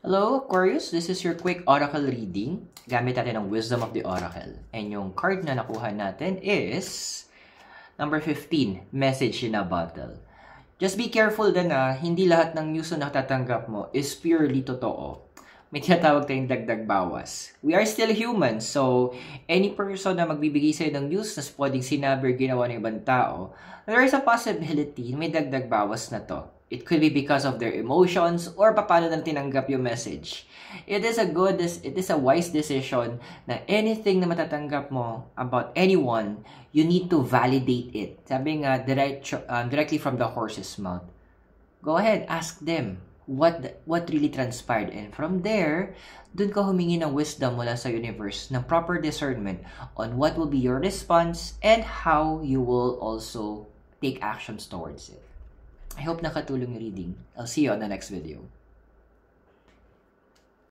Hello, Aquarius. This is your quick oracle reading. Gamit natin ang Wisdom of the Oracle. And yung card na nakuha natin is number 15, Message in a Bottle. Just be careful din na hindi lahat ng news na natatanggap mo is purely totoo. May tinatawag tayong dagdag bawas. We are still humans, so any person na magbibigay sa'yo ng news na pwedeng sinabi or ginawa ng ibang tao, there is a possibility may dagdag bawas na to. It could be because of their emotions or paano na tinanggap yung message. It is a wise decision na anything na matatanggap mo about anyone, you need to validate it. Sabi nga, directly from the horse's mouth. Go ahead, ask them what really transpired. And from there, dun ka humingi ng wisdom mula sa universe, ng proper discernment on what will be your response and how you will also take actions towards it. I hope nakatulong yung reading. I'll see you on the next video.